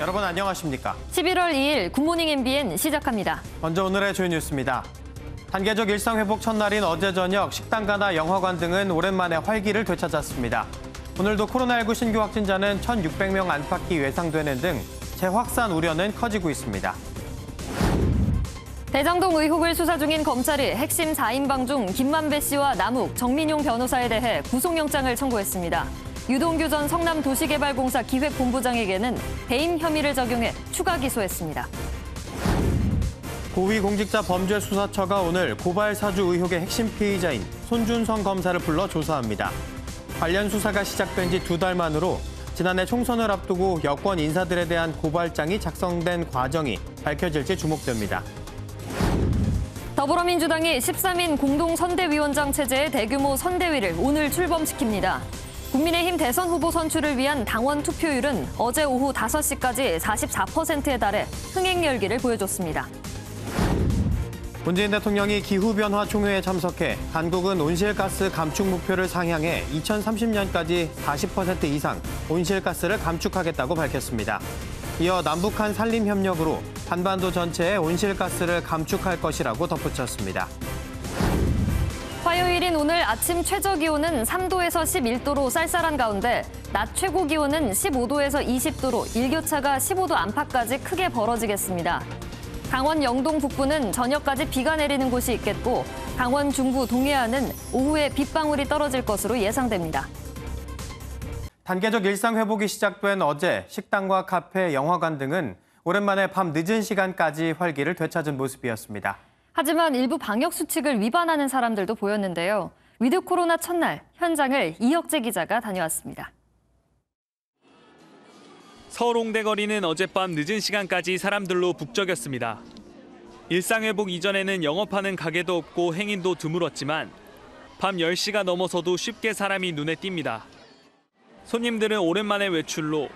여러분 안녕하십니까? 11월 2일 굿모닝 MBN 시작합니다. 먼저 오늘의 주요 뉴스입니다. 단계적 일상회복 첫날인 어제 저녁 식당가나 영화관 등은 오랜만에 활기를 되찾았습니다. 오늘도 코로나19 신규 확진자는 1,600명 안팎이 예상되는 등 재확산 우려는 커지고 있습니다. 대장동 의혹을 수사 중인 검찰이 핵심 4인방 중 김만배 씨와 남욱, 정민용 변호사에 대해 구속영장을 청구했습니다. 유동규 전 성남도시개발공사 기획본부장에게는 배임 혐의를 적용해 추가 기소했습니다. 고위공직자범죄수사처가 오늘 고발 사주 의혹의 핵심 피의자인 손준성 검사를 불러 조사합니다. 관련 수사가 시작된 지 2달 만으로 지난해 총선을 앞두고 여권 인사들에 대한 고발장이 작성된 과정이 밝혀질지 주목됩니다. 더불어민주당이 13인 공동선대위원장 체제의 대규모 선대위를 오늘 출범시킵니다. 국민의힘 대선 후보 선출을 위한 당원 투표율은 어제 오후 5시까지 44%에 달해 흥행 열기를 보여줬습니다. 문재인 대통령이 기후변화 총회에 참석해 한국은 온실가스 감축 목표를 상향해 2030년까지 40% 이상 온실가스를 감축하겠다고 밝혔습니다. 이어 남북한 산림협력으로 한반도 전체의 온실가스를 감축할 것이라고 덧붙였습니다. 화요일인 오늘 아침 최저기온은 3도에서 11도로 쌀쌀한 가운데 낮 최고기온은 15도에서 20도로 일교차가 15도 안팎까지 크게 벌어지겠습니다. 강원 영동 북부는 저녁까지 비가 내리는 곳이 있겠고 강원 중부 동해안은 오후에 빗방울이 떨어질 것으로 예상됩니다. 단계적 일상 회복이 시작된 어제 식당과 카페, 영화관 등은 오랜만에 밤 늦은 시간까지 활기를 되찾은 모습이었습니다. 하지만 일부 방역 수칙을 위반하는 사람들도 보였는데요. 위드 코로나 첫날 현장을 이혁재 기자가 다녀왔습니다. 서울 홍대 거리는 어젯밤 늦은 시간까지 사람들로 북적였습니다. 일상회복 이전에는 영업하는 가게도 없고 행인도 드물었지만 밤 10시가 넘어서도 쉽게 사람이 눈에 띕니다. 손님들은 오랜만에 외출로,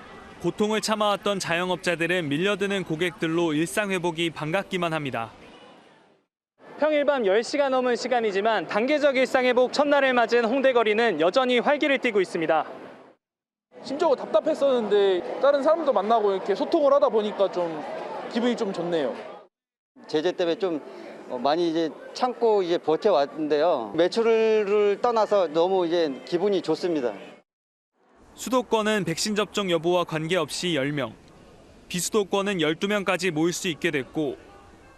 고통을 참아왔던 자영업자들은 밀려드는 고객들로 일상회복이 반갑기만 합니다. 평일 밤 10시가 넘은 시간이지만 단계적 일상회복 첫날을 맞은 홍대 거리는 여전히 활기를 띠고 있습니다. 심적으로 답답했었는데 다른 사람도 만나고 이렇게 소통을 하다 보니까 좀 기분이 좀 좋네요. 제재 때문에 좀 많이 이제 참고 이제 버텨왔는데요. 매출을 떠나서 너무 이제 기분이 좋습니다. 수도권은 백신 접종 여부와 관계없이 10명, 비수도권은 12명까지 모일 수 있게 됐고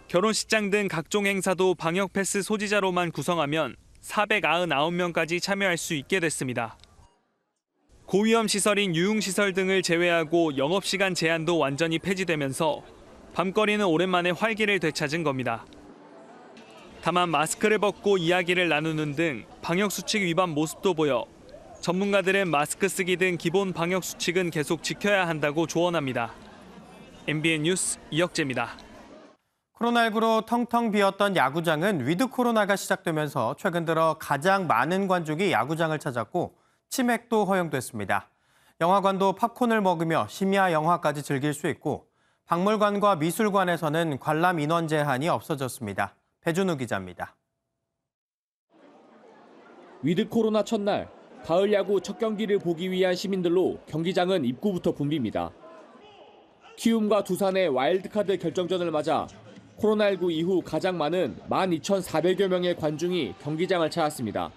결혼식장 등 각종 행사도 방역 패스 소지자로만 구성하면 499명까지 참여할 수 있게 됐습니다. 고위험 시설인 유흥시설 등을 제외하고 영업시간 제한도 완전히 폐지되면서 밤거리는 오랜만에 활기를 되찾은 겁니다. 다만 마스크를 벗고 이야기를 나누는 등 방역수칙 위반 모습도 보여 전문가들은 마스크 쓰기 등 기본 방역수칙은 계속 지켜야 한다고 조언합니다. MBN 뉴스 이혁재입니다. 코로나19로 텅텅 비었던 야구장은 위드 코로나가 시작되면서 최근 들어 가장 많은 관중이 야구장을 찾았고 치맥도 허용됐습니다. 영화관도 팝콘을 먹으며 심야 영화까지 즐길 수 있고 박물관과 미술관에서는 관람 인원 제한이 없어졌습니다. 배준우 기자입니다. 위드 코로나 첫날 가을 야구 첫 경기를 보기 위한 시민들로 경기장은 입구부터 붐빕니다. 키움과 두산의 와일드카드 결정전을 맞아 코로나19 이후 가장 많은 12,400여 명의 관중이 경기장을 찾았습니다.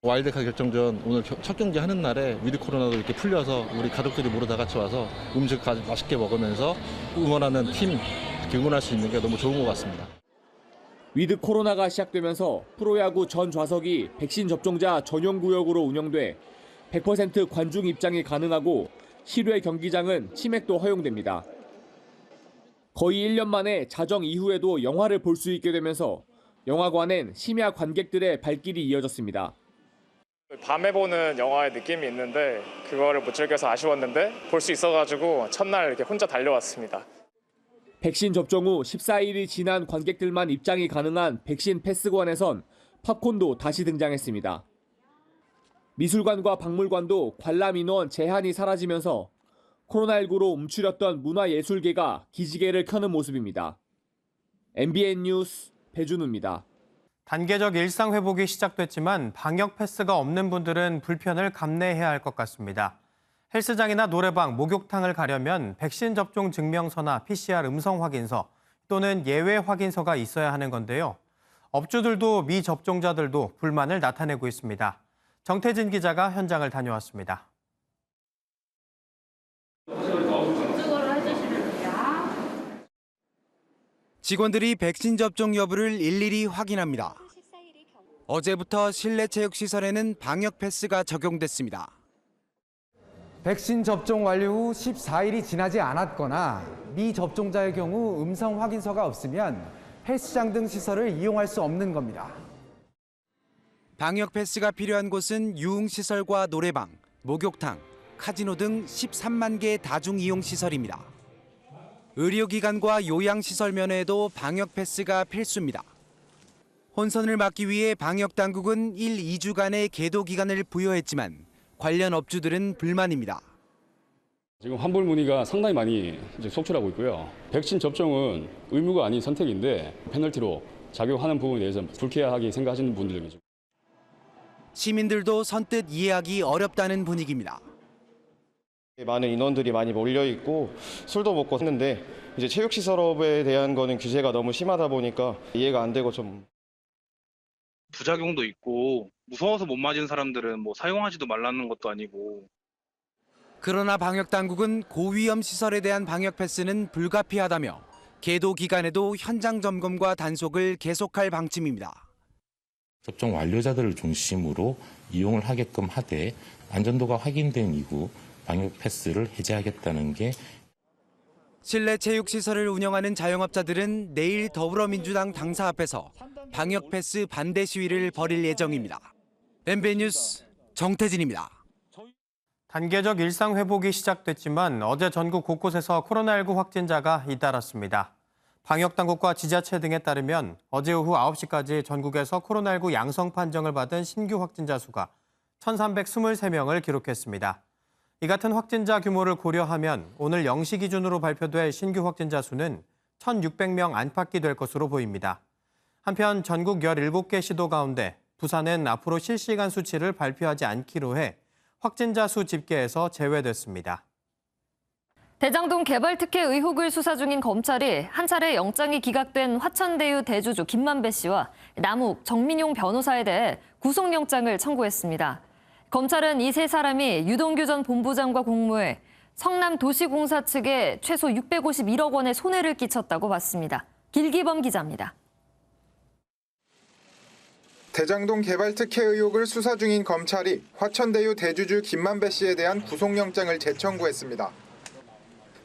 와일드카드 결정전 오늘 첫 경기 하는 날에 위드 코로나도 이렇게 풀려서 우리 가족들이 모두 다 같이 와서 음식 맛있게 먹으면서 응원하는 팀 응원할 수 있는 게 너무 좋은 것 같습니다. 위드 코로나가 시작되면서 프로야구 전 좌석이 백신 접종자 전용 구역으로 운영돼 100% 관중 입장이 가능하고 실외 경기장은 치맥도 허용됩니다. 거의 1년 만에 자정 이후에도 영화를 볼 수 있게 되면서 영화관엔 심야 관객들의 발길이 이어졌습니다. 밤에 보는 영화의 느낌이 있는데 그거를 못 즐겨서 아쉬웠는데 볼 수 있어가지고 첫날 이렇게 혼자 달려왔습니다. 백신 접종 후 14일이 지난 관객들만 입장이 가능한 백신 패스관에선 팝콘도 다시 등장했습니다. 미술관과 박물관도 관람 인원 제한이 사라지면서 코로나19로 움츠렸던 문화예술계가 기지개를 켜는 모습입니다. MBN 뉴스 배준우입니다. 단계적 일상 회복이 시작됐지만 방역 패스가 없는 분들은 불편을 감내해야 할 것 같습니다. 헬스장이나 노래방, 목욕탕을 가려면 백신 접종 증명서나 PCR 음성 확인서 또는 예외 확인서가 있어야 하는 건데요. 업주들도 미접종자들도 불만을 나타내고 있습니다. 정태진 기자가 현장을 다녀왔습니다. 직원들이 백신 접종 여부를 일일이 확인합니다. 어제부터 실내 체육시설에는 방역 패스가 적용됐습니다. 백신 접종 완료 후 14일이 지나지 않았거나 미접종자의 경우 음성 확인서가 없으면 헬스장 등 시설을 이용할 수 없는 겁니다. 방역 패스가 필요한 곳은 유흥시설과 노래방, 목욕탕, 카지노 등 13만 개의 다중이용시설입니다. 의료기관과 요양시설 면에도 방역 패스가 필수입니다. 혼선을 막기 위해 방역당국은 1-2주간의 계도 기간을 부여했지만 관련 업주들은 불만입니다. 지금 환불 문의가 상당히 많이 속출하고 있고요. 백신 접종은 의무가 아닌 선택인데 페널티로 작용하는 부분에 대해서 불쾌하게 생각하시는 분들이 계십니다. 시민들도 선뜻 이해하기 어렵다는 분위기입니다. 많은 인원들이 많이 몰려 있고 술도 먹고 했는데 이제 체육시설업에 대한 거는 규제가 너무 심하다 보니까 이해가 안 되고 좀 부작용도 있고 무서워서 못 맞은 사람들은 뭐 사용하지도 말라는 것도 아니고. 그러나 방역당국은 고위험 시설에 대한 방역 패스는 불가피하다며 계도 기간에도 현장 점검과 단속을 계속할 방침입니다. 접종 완료자들을 중심으로 이용을 하게끔 하되 안전도가 확인된 이후 방역 패스를 해제하겠다는 게. 실내 체육시설을 운영하는 자영업자들은 내일 더불어민주당 당사 앞에서 방역 패스 반대 시위를 벌일 예정입니다. MBN 뉴스 정태진입니다. 단계적 일상 회복이 시작됐지만 어제 전국 곳곳에서 코로나19 확진자가 잇따랐습니다. 방역당국과 지자체 등에 따르면 어제 오후 9시까지 전국에서 코로나19 양성 판정을 받은 신규 확진자 수가 1,323명을 기록했습니다. 이 같은 확진자 규모를 고려하면 오늘 0시 기준으로 발표될 신규 확진자 수는 1,600명 안팎이 될 것으로 보입니다. 한편 전국 17개 시도 가운데 부산은 앞으로 실시간 수치를 발표하지 않기로 해 확진자 수 집계에서 제외됐습니다. 대장동 개발 특혜 의혹을 수사 중인 검찰이 한 차례 영장이 기각된 화천대유 대주주 김만배 씨와 남욱 정민용 변호사에 대해 구속영장을 청구했습니다. 검찰은 이 세 사람이 유동규 전 본부장과 공모해 성남도시공사 측에 최소 651억 원의 손해를 끼쳤다고 봤습니다. 길기범 기자입니다. 대장동 개발 특혜 의혹을 수사 중인 검찰이 화천대유 대주주 김만배 씨에 대한 구속영장을 재청구했습니다.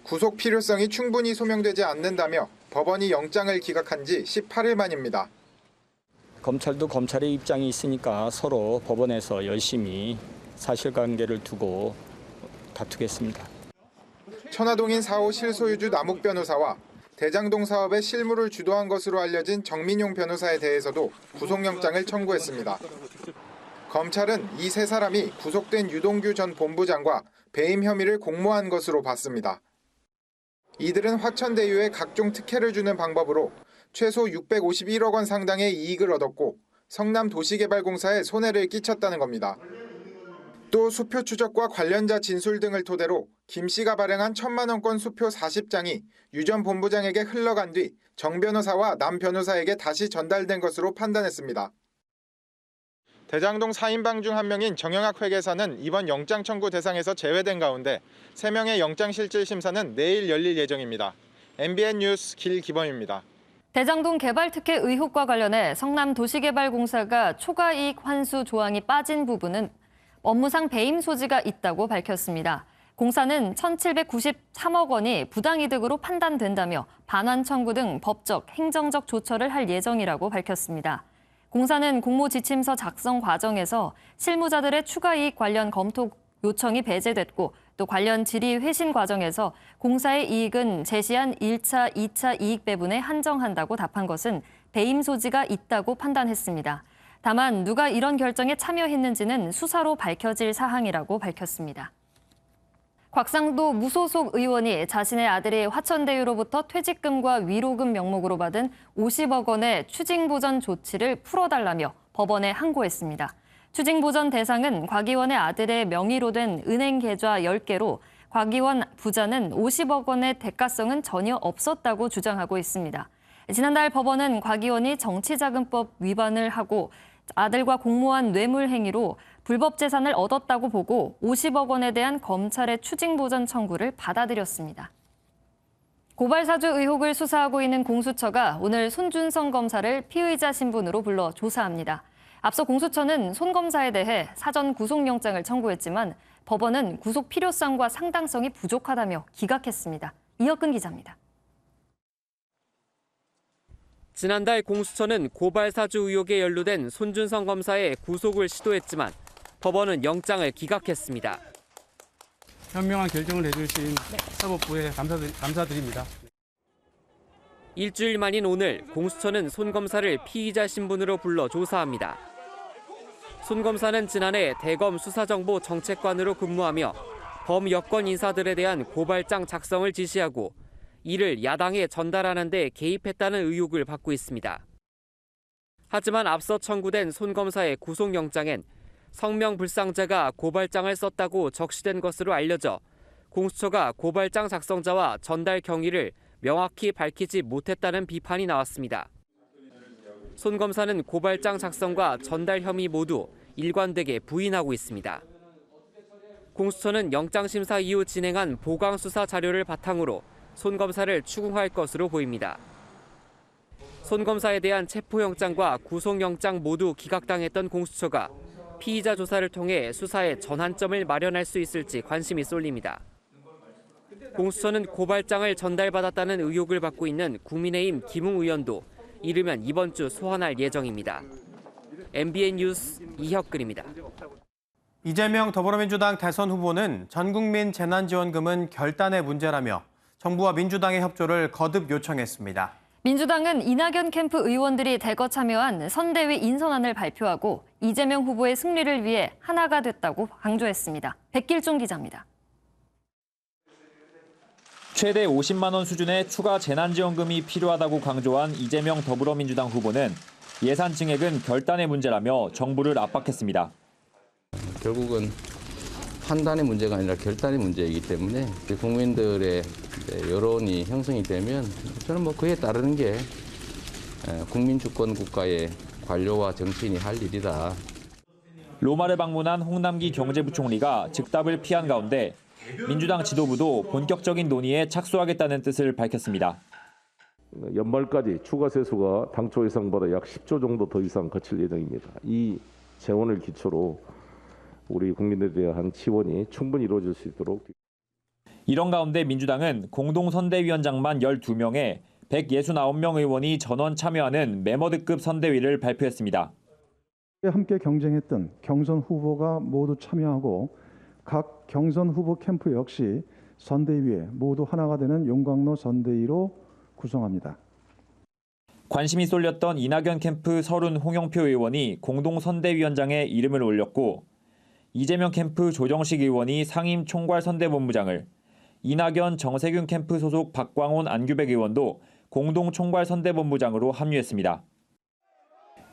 구속 필요성이 충분히 소명되지 않는다며 법원이 영장을 기각한 지 18일 만입니다. 검찰도 검찰의 입장이 있으니까 서로 법원에서 열심히 사실관계를 두고 다투겠습니다. 천화동인 4호 실소유주 남욱 변호사와 대장동 사업의 실무를 주도한 것으로 알려진 정민용 변호사에 대해서도 구속영장을 청구했습니다. 검찰은 이 세 사람이 구속된 유동규 전 본부장과 배임 혐의를 공모한 것으로 봤습니다. 이들은 화천대유에 각종 특혜를 주는 방법으로 최소 651억 원 상당의 이익을 얻었고 성남도시개발공사에 손해를 끼쳤다는 겁니다. 또 수표 추적과 관련자 진술 등을 토대로 김 씨가 발행한 1,000만 원권 수표 40장이 유 전 본부장에게 흘러간 뒤 정 변호사와 남 변호사에게 다시 전달된 것으로 판단했습니다. 대장동 4인방 중 한 명인 정영학 회계사는 이번 영장 청구 대상에서 제외된 가운데 3명의 영장실질심사는 내일 열릴 예정입니다. MBN 뉴스 길기범입니다. 대장동 개발 특혜 의혹과 관련해 성남도시개발공사가 초과이익 환수 조항이 빠진 부분은 업무상 배임 소지가 있다고 밝혔습니다. 공사는 1,793억 원이 부당이득으로 판단된다며 반환 청구 등 법적, 행정적 조처를 할 예정이라고 밝혔습니다. 공사는 공모지침서 작성 과정에서 실무자들의 추가이익 관련 검토 요청이 배제됐고 또 관련 질의 회신 과정에서 공사의 이익은 제시한 1차, 2차 이익 배분에 한정한다고 답한 것은 배임 소지가 있다고 판단했습니다. 다만 누가 이런 결정에 참여했는지는 수사로 밝혀질 사항이라고 밝혔습니다. 곽상도 무소속 의원이 자신의 아들이 화천대유로부터 퇴직금과 위로금 명목으로 받은 50억 원의 추징보전 조치를 풀어달라며 법원에 항고했습니다. 추징 보전 대상은 곽 의원의 아들의 명의로 된 은행 계좌 10개로 곽 의원 부자는 50억 원의 대가성은 전혀 없었다고 주장하고 있습니다. 지난달 법원은 곽 의원이 정치자금법 위반을 하고 아들과 공모한 뇌물 행위로 불법 재산을 얻었다고 보고 50억 원에 대한 검찰의 추징 보전 청구를 받아들였습니다. 고발 사주 의혹을 수사하고 있는 공수처가 오늘 손준성 검사를 피의자 신분으로 불러 조사합니다. 앞서 공수처는 손 검사에 대해 사전 구속영장을 청구했지만 법원은 구속 필요성과 상당성이 부족하다며 기각했습니다. 이혁근 기자입니다. 지난달 공수처는 고발 사주 의혹에 연루된 손준성 검사의 구속을 시도했지만 법원은 영장을 기각했습니다. 현명한 결정을 해주신 사법부에 감사드립니다. 일주일 만인 오늘 공수처는 손 검사를 피의자 신분으로 불러 조사합니다. 손 검사는 지난해 대검 수사정보 정책관으로 근무하며 범여권 인사들에 대한 고발장 작성을 지시하고 이를 야당에 전달하는 데 개입했다는 의혹을 받고 있습니다. 하지만 앞서 청구된 손 검사의 구속영장엔 성명불상자가 고발장을 썼다고 적시된 것으로 알려져 공수처가 고발장 작성자와 전달 경위를 명확히 밝히지 못했다는 비판이 나왔습니다. 손 검사는 고발장 작성과 전달 혐의 모두 일관되게 부인하고 있습니다. 공수처는 영장심사 이후 진행한 보강수사 자료를 바탕으로 손 검사를 추궁할 것으로 보입니다. 손 검사에 대한 체포영장과 구속영장 모두 기각당했던 공수처가 피의자 조사를 통해 수사에 전환점을 마련할 수 있을지 관심이 쏠립니다. 공수처는 고발장을 전달받았다는 의혹을 받고 있는 국민의힘 김웅 의원도 이르면 이번 주 소환할 예정입니다. MBN 뉴스 이혁근입니다. 이재명 더불어민주당 대선 후보는 전국민 재난지원금은 결단의 문제라며 정부와 민주당의 협조를 거듭 요청했습니다. 민주당은 이낙연 캠프 의원들이 대거 참여한 선대위 인선안을 발표하고 이재명 후보의 승리를 위해 하나가 됐다고 강조했습니다. 백길종 기자입니다. 최대 50만 원 수준의 추가 재난지원금이 필요하다고 강조한 이재명 더불어민주당 후보는 예산 증액은 결단의 문제라며 정부를 압박했습니다. 결국은 판단의 문제가 아니라 결단의 문제이기 때문에 국민들의 여론이 형성이 되면 저는 그에 따르는 게 국민 주권 국가의 관료와 정치인이 할 일이다. 로마를 방문한 홍남기 경제부총리가 즉답을 피한 가운데 민주당 지도부도 본격적인 논의에 착수하겠다는 뜻을 밝혔습니다. 연말까지 추가 세수가 당초 예상보다 약 10조 정도 더 이상 거칠 예정입니다. 이 재원을 기초로 우리 국민들에 대한 지원이 충분히 이루어질 수 있도록. 이런 가운데 민주당은 공동선대위원장만 12명에 169명 의원이 전원 참여하는 메머드급 선대위를 발표했습니다. 함께 경쟁했던 경선 후보가 모두 참여하고 각 경선 후보 캠프 역시 선대위에 모두 하나가 되는 용광로 선대위로 구성합니다. 관심이 쏠렸던 이낙연 캠프 서른 홍영표 의원이 공동선대위원장에 이름을 올렸고 이재명 캠프 조정식 의원이 상임 총괄선대본부장을, 이낙연 정세균 캠프 소속 박광온 안규백 의원도 공동총괄선대본부장으로 합류했습니다.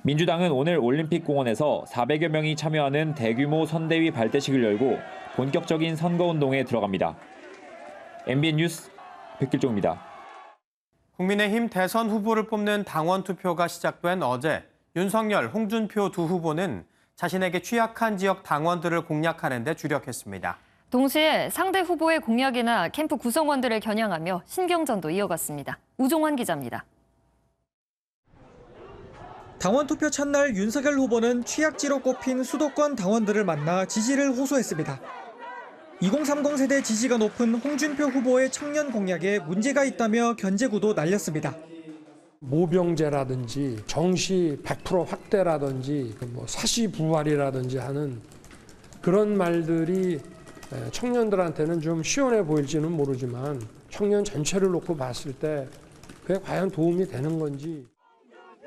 민주당은 오늘 올림픽공원에서 400여 명이 참여하는 대규모 선대위 발대식을 열고 본격적인 선거운동에 들어갑니다. MBN 뉴스 백길종입니다. 국민의힘 대선 후보를 뽑는 당원 투표가 시작된 어제 윤석열, 홍준표 두 후보는 자신에게 취약한 지역 당원들을 공략하는 데 주력했습니다. 동시에 상대 후보의 공약이나 캠프 구성원들을 겨냥하며 신경전도 이어갔습니다. 우종환 기자입니다. 당원 투표 첫날 윤석열 후보는 취약지로 꼽힌 수도권 당원들을 만나 지지를 호소했습니다. 2030 세대 지지가 높은 홍준표 후보의 청년 공약에 문제가 있다며 견제구도 날렸습니다. 모병제라든지 정시 100% 확대라든지 사시부활이라든지 하는 그런 말들이 청년들한테는 좀 시원해 보일지는 모르지만 청년 전체를 놓고 봤을 때 그게 과연 도움이 되는 건지.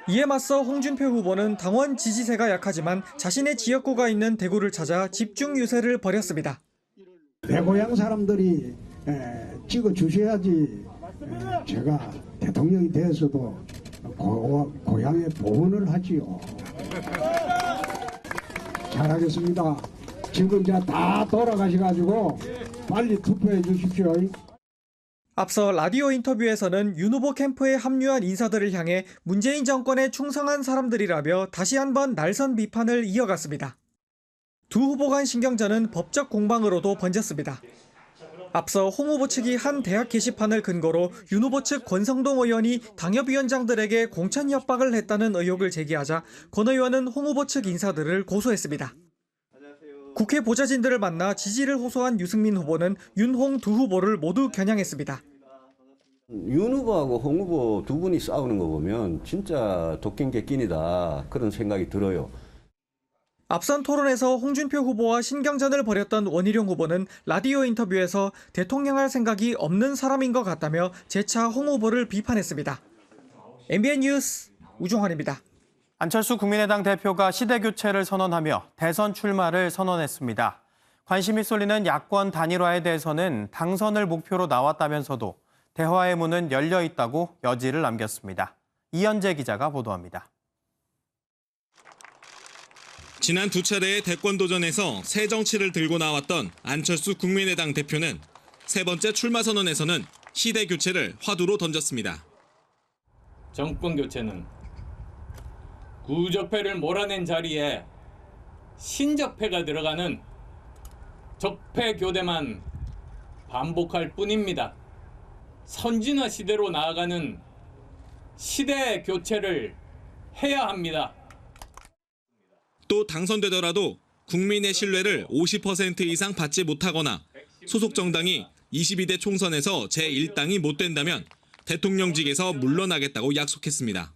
이에 맞서 홍준표 후보는 당원 지지세가 약하지만 자신의 지역구가 있는 대구를 찾아 집중 유세를 벌였습니다. 내 고향 사람들이 찍어주셔야지 제가 대통령이 되어서도 고향에 보훈을 하지요. 잘하겠습니다. 지금 이제 다 돌아가셔가지고 빨리 투표해 주십시오. 앞서 라디오 인터뷰에서는 윤 후보 캠프에 합류한 인사들을 향해 문재인 정권에 충성한 사람들이라며 다시 한번 날선 비판을 이어갔습니다. 두 후보 간 신경전은 법적 공방으로도 번졌습니다. 앞서 홍 후보 측이 한 대학 게시판을 근거로 윤 후보 측 권성동 의원이 당협위원장들에게 공천 협박을 했다는 의혹을 제기하자 권 의원은 홍 후보 측 인사들을 고소했습니다. 국회 보좌진들을 만나 지지를 호소한 유승민 후보는 윤, 홍 두 후보를 모두 겨냥했습니다. 윤 후보하고 홍 후보 두 분이 싸우는 거 보면 진짜 독경객긴이다 그런 생각이 들어요. 앞선 토론에서 홍준표 후보와 신경전을 벌였던 원희룡 후보는 라디오 인터뷰에서 대통령할 생각이 없는 사람인 것 같다며 재차 홍 후보를 비판했습니다. MBN 뉴스 우종환입니다. 안철수 국민의당 대표가 시대교체를 선언하며 대선 출마를 선언했습니다. 관심이 쏠리는 야권 단일화에 대해서는 당선을 목표로 나왔다면서도 대화의 문은 열려 있다고 여지를 남겼습니다. 이현재 기자가 보도합니다. 지난 두 차례의 대권 도전에서 새 정치를 들고 나왔던 안철수 국민의당 대표는 세 번째 출마 선언에서는 시대 교체를 화두로 던졌습니다. 정권 교체는 구적패를 몰아낸 자리에 신적패가 들어가는 적패 교대만 반복할 뿐입니다. 선진화 시대로 나아가는 시대 교체를 해야 합니다. 또 당선되더라도 국민의 신뢰를 50% 이상 받지 못하거나 소속 정당이 22대 총선에서 제1당이 못 된다면 대통령직에서 물러나겠다고 약속했습니다.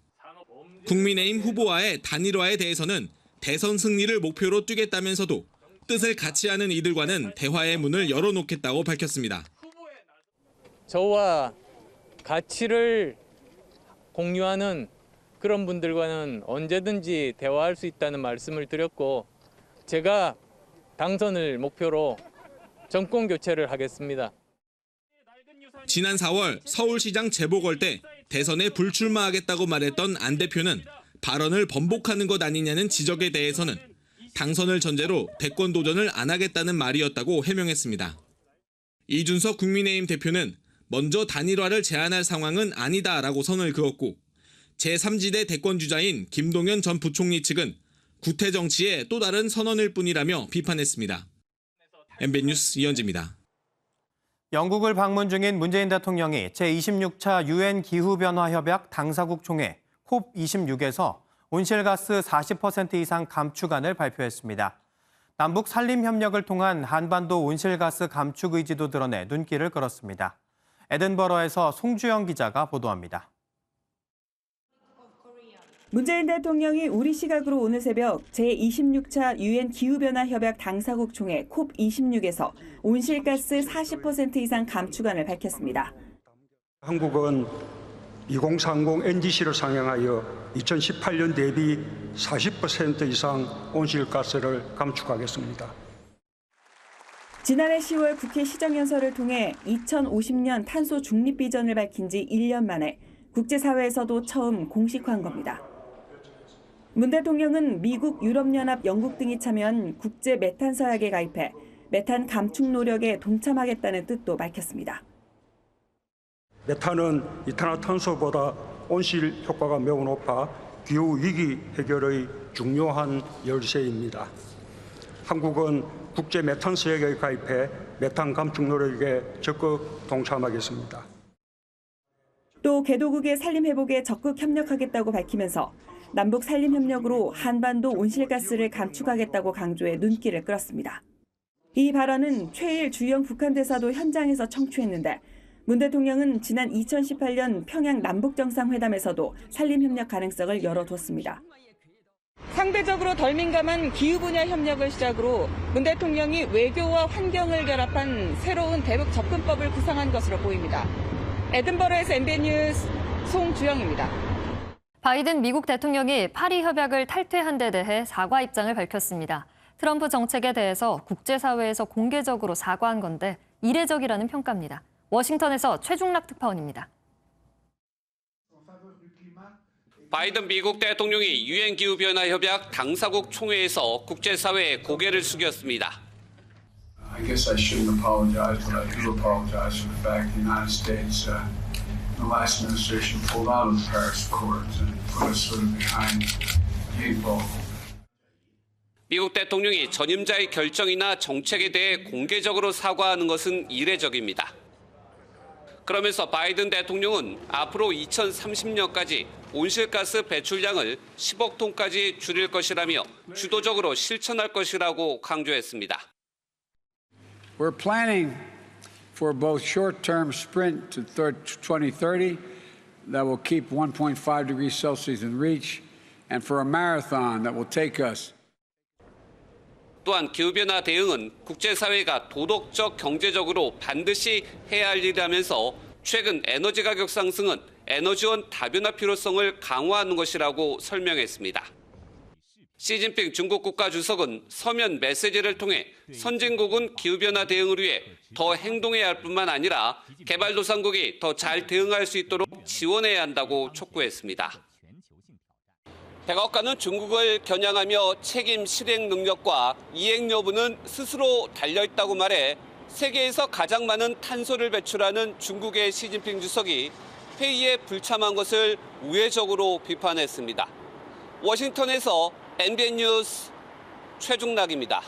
국민의힘 후보와의 단일화에 대해서는 대선 승리를 목표로 뛰겠다면서도 뜻을 같이 하는 이들과는 대화의 문을 열어놓겠다고 밝혔습니다. 저와 가치를 공유하는 그런 분들과는 언제든지 대화할 수 있다는 말씀을 드렸고 제가 당선을 목표로 정권 교체를 하겠습니다. 지난 4월 서울시장 재보궐 때 대선에 불출마하겠다고 말했던 안 대표는 발언을 번복하는 것 아니냐는 지적에 대해서는 당선을 전제로 대권 도전을 안 하겠다는 말이었다고 해명했습니다. 이준석 국민의힘 대표는 먼저 단일화를 제안할 상황은 아니다라고 선을 그었고 제3지대 대권 주자인 김동연 전 부총리 측은 구태 정치의 또 다른 선언일 뿐이라며 비판했습니다. MBN 뉴스 이현지입니다. 영국을 방문 중인 문재인 대통령이 제26차 UN 기후변화협약 당사국 총회 COP26에서 온실가스 40% 이상 감축안을 발표했습니다. 남북 산림협력을 통한 한반도 온실가스 감축 의지도 드러내 눈길을 끌었습니다. 에든버러에서 송주영 기자가 보도합니다. 문재인 대통령이 우리 시각으로 오늘 새벽 제26차 UN 기후변화협약 당사국 총회 COP26에서 온실가스 40% 이상 감축안을 밝혔습니다. 한국은 2030 NDC를 상향하여 2018년 대비 40% 이상 온실가스를 감축하겠습니다. 지난해 10월 국회 시정연설을 통해 2050년 탄소 중립 비전을 밝힌 지 1년 만에 국제사회에서도 처음 공식화한 겁니다. 문 대통령은 미국, 유럽연합, 영국 등이 참여한 국제 메탄 서약에 가입해 메탄 감축 노력에 동참하겠다는 뜻도 밝혔습니다. 메탄은 이산화탄소보다 온실 효과가 매우 높아 기후 위기 해결의 중요한 열쇠입니다. 한국은 국제 메탄 서약에 가입해 메탄 감축 노력에 적극 동참하겠습니다. 또 개도국의 산림 회복에 적극 협력하겠다고 밝히면서 남북 산림 협력으로 한반도 온실가스를 감축하겠다고 강조해 눈길을 끌었습니다. 이 발언은 최일 주영 북한 대사도 현장에서 청취했는데 문 대통령은 지난 2018년 평양 남북정상회담에서도 산림 협력 가능성을 열어뒀습니다. 상대적으로 덜 민감한 기후 분야 협력을 시작으로 문 대통령이 외교와 환경을 결합한 새로운 대북 접근법을 구상한 것으로 보입니다. 에든버러에서 MBN 뉴스 송주영입니다. 바이든 미국 대통령이 파리 협약을 탈퇴한 데 대해 사과 입장을 밝혔습니다. 트럼프 정책에 대해서 국제사회에서 공개적으로 사과한 건데 이례적이라는 평가입니다. 워싱턴에서 최중락 특파원입니다. 바이든 미국 대통령이 유엔기후변화협약 당사국 총회에서 국제사회에 고개를 숙였습니다. I guess I shouldn't apologize, but I do apologize for the fact the United States, the last administration pulled out of the Paris Accords and put us sort of behind the eight ball. 미국 대통령이 전임자의 결정이나 정책에 대해 공개적으로 사과하는 것은 이례적입니다. 그러면서 바이든 대통령은 앞으로 2030년까지 온실가스 배출량을 10억 톤까지 줄일 것이라며 주도적으로 실천할 것이라고 강조했습니다. We're planning for both short-term sprint to 2030 that will keep 1.5 degrees Celsius in reach and for a marathon that will take us. 또한 기후변화 대응은 국제사회가 도덕적, 경제적으로 반드시 해야 할 일이라면서 최근 에너지 가격 상승은 에너지원 다변화 필요성을 강화하는 것이라고 설명했습니다. 시진핑 중국 국가주석은 서면 메시지를 통해 선진국은 기후변화 대응을 위해 더 행동해야 할 뿐만 아니라 개발도상국이 더 잘 대응할 수 있도록 지원해야 한다고 촉구했습니다. 백악관은 중국을 겨냥하며 책임 실행 능력과 이행 여부는 스스로 달려있다고 말해 세계에서 가장 많은 탄소를 배출하는 중국의 시진핑 주석이 회의에 불참한 것을 우회적으로 비판했습니다. 워싱턴에서 MBN 뉴스 최중락입니다.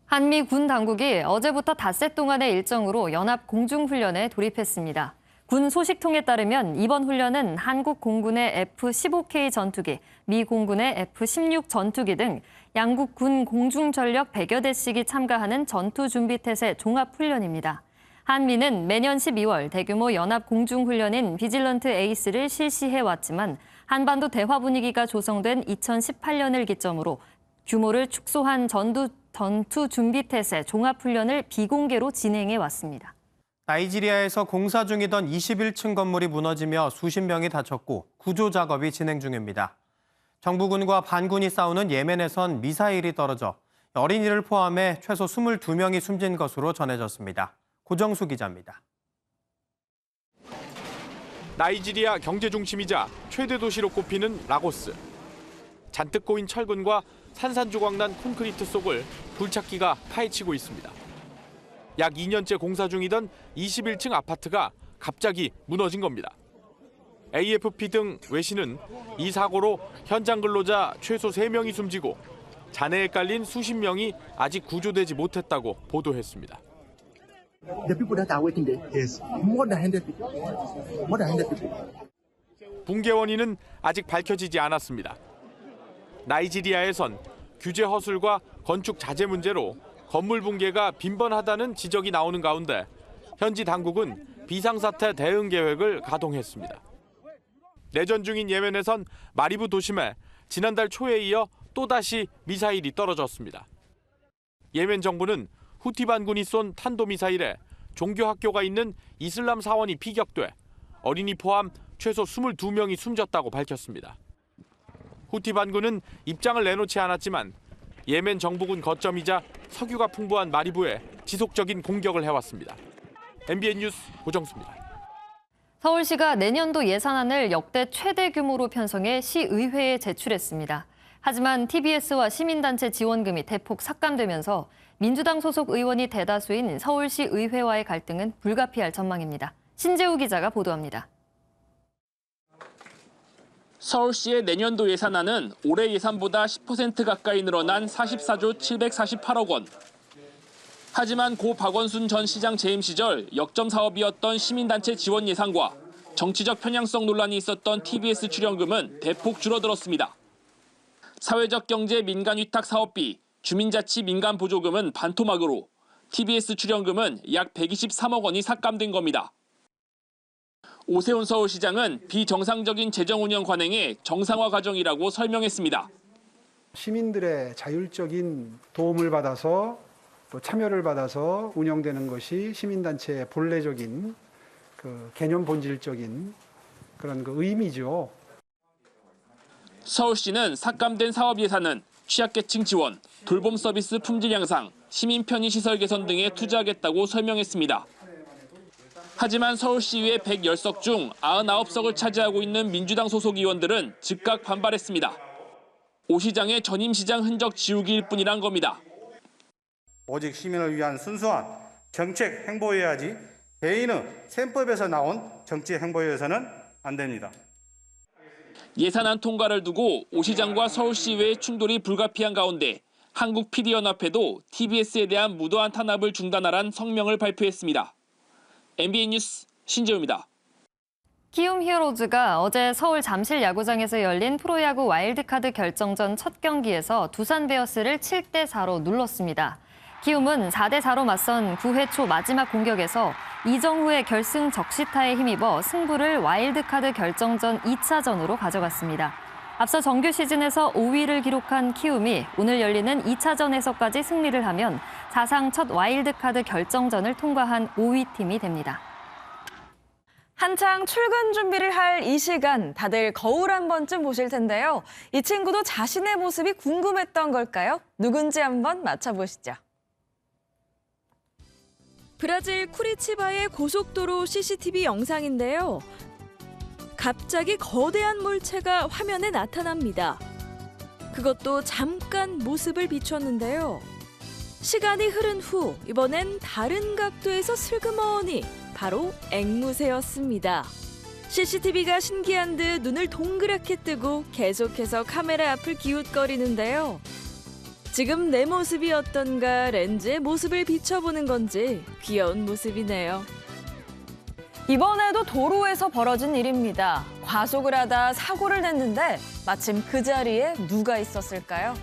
한미 군 당국이 어제부터 닷새 동안의 일정으로 연합 공중훈련에 돌입했습니다. 군 소식통에 따르면 이번 훈련은 한국 공군의 F-15K 전투기, 미 공군의 F-16 전투기 등 양국 군 공중전력 100여 대씩이 참가하는 전투준비태세 종합훈련입니다. 한미는 매년 12월 대규모 연합 공중훈련인 비질런트 에이스를 실시해왔지만 한반도 대화 분위기가 조성된 2018년을 기점으로 규모를 축소한 전투준비태세 종합훈련을 비공개로 진행해왔습니다. 나이지리아에서 공사 중이던 21층 건물이 무너지며 수십 명이 다쳤고 구조 작업이 진행 중입니다. 정부군과 반군이 싸우는 예멘에선 미사일이 떨어져 어린이를 포함해 최소 22명이 숨진 것으로 전해졌습니다. 고정수 기자입니다. 나이지리아 경제 중심이자 최대 도시로 꼽히는 라고스. 잔뜩 고인 철근과 산산조각난 콘크리트 속을 불찾기가 파헤치고 있습니다. 약 2년째 공사 중이던 21층 아파트가 갑자기 무너진 겁니다. AFP 등 외신은 이 사고로 현장 근로자 최소 3명이 숨지고 잔해에 깔린 수십 명이 아직 구조되지 못했다고 보도했습니다. 붕괴 원인은 아직 밝혀지지 않았습니다. 나이지리아에선 규제 허술과 건축 자재 문제로 건물 붕괴가 빈번하다는 지적이 나오는 가운데 현지 당국은 비상사태 대응 계획을 가동했습니다. 내전 중인 예멘에선 마리브 도심에 지난달 초에 이어 또다시 미사일이 떨어졌습니다. 예멘 정부는 후티 반군이 쏜 탄도미사일에 종교학교가 있는 이슬람 사원이 피격돼 어린이 포함 최소 22명이 숨졌다고 밝혔습니다. 후티 반군은 입장을 내놓지 않았지만 예멘 정부군 거점이자 석유가 풍부한 마리부에 지속적인 공격을 해왔습니다. MBN 뉴스 고정수입니다. 서울시가 내년도 예산안을 역대 최대 규모로 편성해 시의회에 제출했습니다. 하지만 TBS와 시민단체 지원금이 대폭 삭감되면서 민주당 소속 의원이 대다수인 서울시 의회와의 갈등은 불가피할 전망입니다. 신재우 기자가 보도합니다. 서울시의 내년도 예산안은 올해 예산보다 10% 가까이 늘어난 44조 748억 원. 하지만 고 박원순 전 시장 재임 시절 역점 사업이었던 시민단체 지원 예산과 정치적 편향성 논란이 있었던 TBS 출연금은 대폭 줄어들었습니다. 사회적 경제 민간 위탁 사업비, 주민자치 민간 보조금은 반토막으로 TBS 출연금은 약 123억 원이 삭감된 겁니다. 오세훈 서울시장은 비정상적인 재정 운영 관행의 정상화 과정이라고 설명했습니다. 시민들의 자율적인 도움을 받아서 또 참여를 받아서 운영되는 것이 시민단체의 본래적인 개념 본질적인 그런 의미죠. 서울시는 삭감된 사업 예산은 취약계층 지원, 돌봄 서비스 품질 향상, 시민 편의 시설 개선 등에 투자하겠다고 설명했습니다. 하지만 서울시의회 110석 중 99석을 차지하고 있는 민주당 소속 의원들은 즉각 반발했습니다. 오 시장의 전임 시장 흔적 지우기일 뿐이란 겁니다. 오직 시민을 위한 순수한 정책 행보여야지 개인의 셈법에서 나온 정치 행보여서는 안 됩니다. 예산안 통과를 두고 오 시장과 서울시의회의 충돌이 불가피한 가운데 한국 PD연합회도 TBS에 대한 무도한 탄압을 중단하란 성명을 발표했습니다. MBN 뉴스 신재우입니다. 키움 히어로즈가 어제 서울 잠실 야구장에서 열린 프로야구 와일드카드 결정전 첫 경기에서 두산 베어스를 7대4로 눌렀습니다. 키움은 4대4로 맞선 9회 초 마지막 공격에서 이정후의 결승 적시타에 힘입어 승부를 와일드카드 결정전 2차전으로 가져갔습니다. 앞서 정규 시즌에서 5위를 기록한 키움이 오늘 열리는 2차전에서까지 승리를 하면 사상 첫 와일드카드 결정전을 통과한 5위 팀이 됩니다. 한창 출근 준비를 할 이 시간 다들 거울 한 번쯤 보실 텐데요. 이 친구도 자신의 모습이 궁금했던 걸까요? 누군지 한번 맞춰보시죠. 브라질 쿠리치바의 고속도로 CCTV 영상인데요. 갑자기 거대한 물체가 화면에 나타납니다. 그것도 잠깐 모습을 비췄는데요. 시간이 흐른 후 이번엔 다른 각도에서 슬그머니 바로 앵무새였습니다. CCTV가 신기한 듯 눈을 동그랗게 뜨고 계속해서 카메라 앞을 기웃거리는데요. 지금 내 모습이 어떤가 렌즈에 모습을 비춰보는 건지 귀여운 모습이네요. 이번에도 도로에서 벌어진 일입니다. 과속을 하다 사고를 냈는데 마침 그 자리에 누가 있었을까요?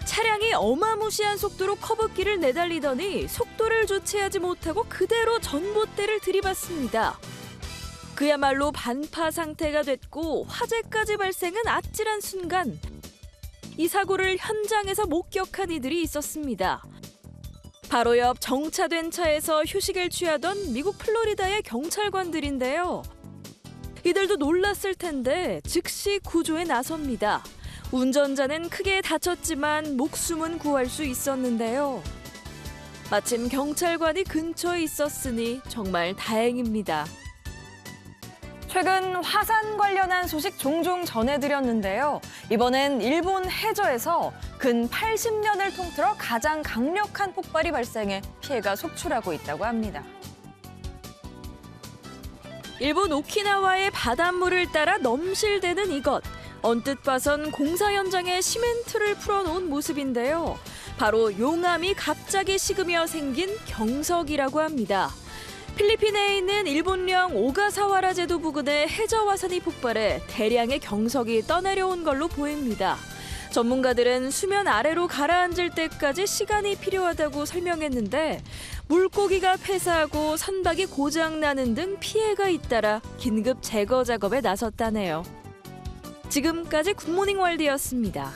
차량이 어마무시한 속도로 커브길을 내달리더니 속도를 조치하지 못하고 그대로 전봇대를 들이받습니다. 그야말로 반파 상태가 됐고 화재까지 발생한 아찔한 순간 이 사고를 현장에서 목격한 이들이 있었습니다. 바로 옆 정차된 차에서 휴식을 취하던 미국 플로리다의 경찰관들인데요. 이들도 놀랐을 텐데 즉시 구조에 나섭니다. 운전자는 크게 다쳤지만 목숨은 구할 수 있었는데요. 마침 경찰관이 근처에 있었으니 정말 다행입니다. 최근 화산 관련한 소식 종종 전해드렸는데요. 이번엔 일본 해저에서 근 80년을 통틀어 가장 강력한 폭발이 발생해 피해가 속출하고 있다고 합니다. 일본 오키나와의 바닷물을 따라 넘실대는 이것. 언뜻 봐선 공사 현장에 시멘트를 풀어놓은 모습인데요. 바로 용암이 갑자기 식으며 생긴 경석이라고 합니다. 필리핀에 있는 일본령 오가사와라 제도 부근에 해저 화산이 폭발해 대량의 경석이 떠내려온 걸로 보입니다. 전문가들은 수면 아래로 가라앉을 때까지 시간이 필요하다고 설명했는데 물고기가 폐사하고 선박이 고장나는 등 피해가 잇따라 긴급 제거 작업에 나섰다네요. 지금까지 굿모닝 월드였습니다.